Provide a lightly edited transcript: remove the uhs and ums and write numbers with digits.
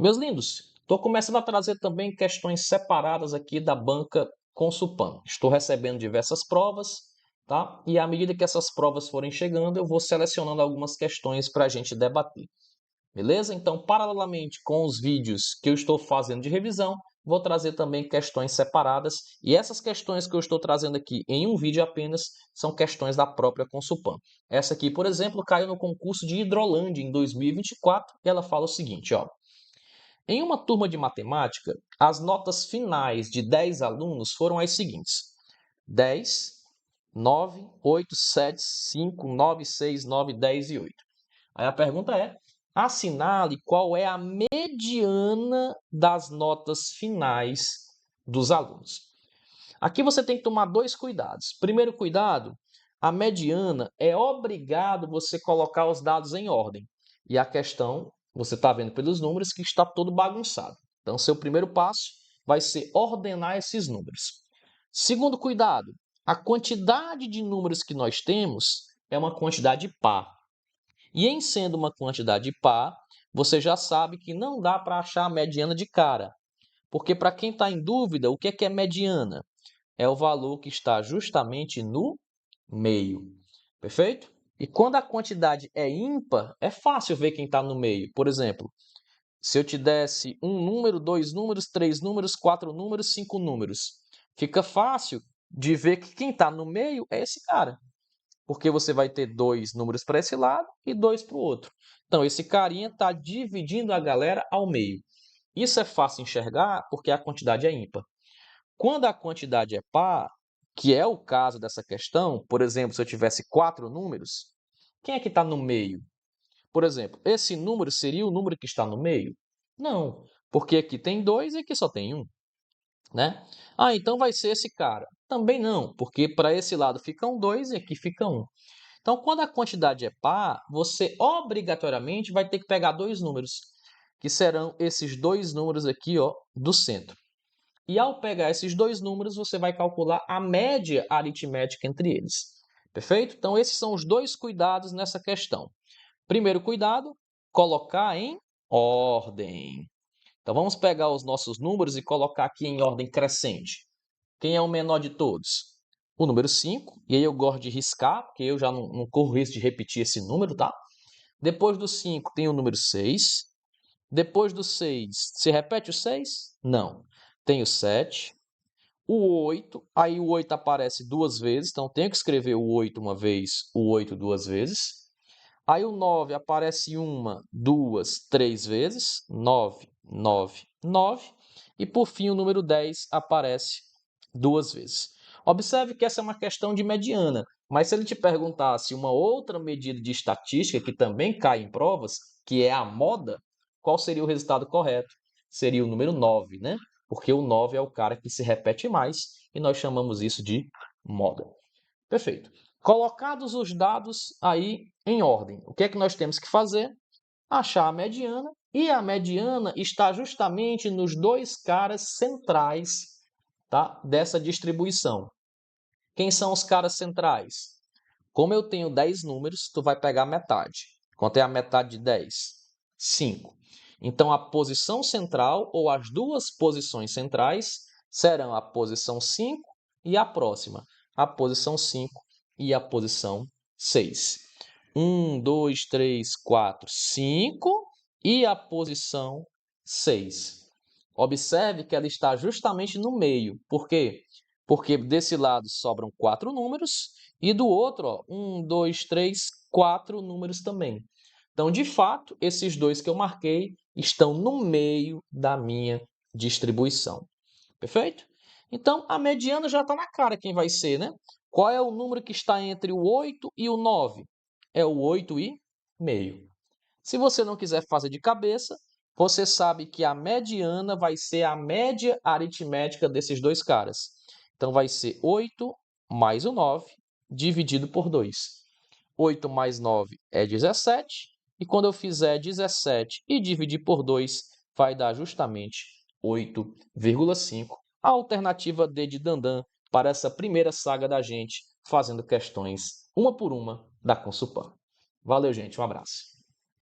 Meus lindos, estou começando a trazer também questões separadas aqui da banca Consulpan. Estou recebendo diversas provas, tá? E à medida que essas provas forem chegando, eu vou selecionando algumas questões para a gente debater. Beleza? Então, paralelamente com os vídeos que eu estou fazendo de revisão, vou trazer também questões separadas. E essas questões que eu estou trazendo aqui em um vídeo apenas são questões da própria Consulpan. Essa aqui, por exemplo, caiu no concurso de Hidrolândia em 2024 e ela fala o seguinte, ó. Em uma turma de matemática, as notas finais de 10 alunos foram as seguintes: 10, 9, 8, 7, 5, 9, 6, 9, 10 e 8. Aí a pergunta é: assinale qual é a mediana das notas finais dos alunos. Aqui você tem que tomar dois cuidados. Primeiro cuidado, a mediana é obrigado você colocar os dados em ordem. E a questão, você está vendo pelos números que está todo bagunçado. Então, seu primeiro passo vai ser ordenar esses números. Segundo cuidado, a quantidade de números que nós temos é uma quantidade par. E em sendo uma quantidade par, você já sabe que não dá para achar a mediana de cara. Porque para quem está em dúvida, o que é mediana? É o valor que está justamente no meio. Perfeito? E quando a quantidade é ímpar, é fácil ver quem está no meio. Por exemplo, se eu te desse um número, dois números, três números, quatro números, cinco números, fica fácil de ver que quem está no meio é esse cara. Porque você vai ter dois números para esse lado e dois para o outro. Então, esse carinha está dividindo a galera ao meio. Isso é fácil enxergar porque a quantidade é ímpar. Quando a quantidade é par, que é o caso dessa questão, por exemplo, se eu tivesse quatro números, quem é que está no meio? Por exemplo, esse número seria o número que está no meio? Não, porque aqui tem dois e aqui só tem um, né? Ah, então vai ser esse cara. Também não, porque para esse lado ficam dois e aqui fica um. Então, quando a quantidade é par, você obrigatoriamente vai ter que pegar dois números, que serão esses dois números aqui, ó, do centro. E ao pegar esses dois números, você vai calcular a média aritmética entre eles. Perfeito? Então, esses são os dois cuidados nessa questão. Primeiro cuidado, colocar em ordem. Então, vamos pegar os nossos números e colocar aqui em ordem crescente. Quem é o menor de todos? O número 5. E aí eu gosto de riscar, porque eu já não corro risco de repetir esse número, tá? Depois do 5 tem o número 6. Depois do 6, se repete o 6? Não. Tem o 7. O 8, aí o 8 aparece duas vezes, então tenho que escrever o 8 uma vez, o 8 duas vezes. Aí o 9 aparece uma, duas, três vezes, 9, 9, 9. E por fim o número 10 aparece duas vezes. Observe que essa é uma questão de mediana, mas se ele te perguntasse uma outra medida de estatística que também cai em provas, que é a moda, qual seria o resultado correto? Seria o número 9, né? Porque o 9 é o cara que se repete mais e nós chamamos isso de moda. Perfeito. Colocados os dados aí em ordem, o que é que nós temos que fazer? Achar a mediana, e a mediana está justamente nos dois caras centrais, tá, dessa distribuição. Quem são os caras centrais? Como eu tenho 10 números, tu vai pegar metade. Quanto é a metade de 10? 5. Então, a posição central, ou as duas posições centrais, serão a posição 5 e a próxima, a posição 5 e a posição 6. 1, 2, 3, 4, 5 e a posição 6. Observe que ela está justamente no meio. Por quê? Porque desse lado sobram 4 números e do outro, ó, 1, 2, 3, 4 números também. Então, de fato, esses dois que eu marquei estão no meio da minha distribuição. Perfeito? Então, a mediana já está na cara quem vai ser, né? Qual é o número que está entre o 8 e o 9? É o 8,5. Se você não quiser fazer de cabeça, você sabe que a mediana vai ser a média aritmética desses dois caras. Então, vai ser 8 mais o 9 dividido por 2. 8 mais 9 é 17. E quando eu fizer 17 e dividir por 2, vai dar justamente 8,5. A alternativa D de Dandan para essa primeira saga da gente, fazendo questões uma por uma da Consulpan. Valeu, gente. Um abraço.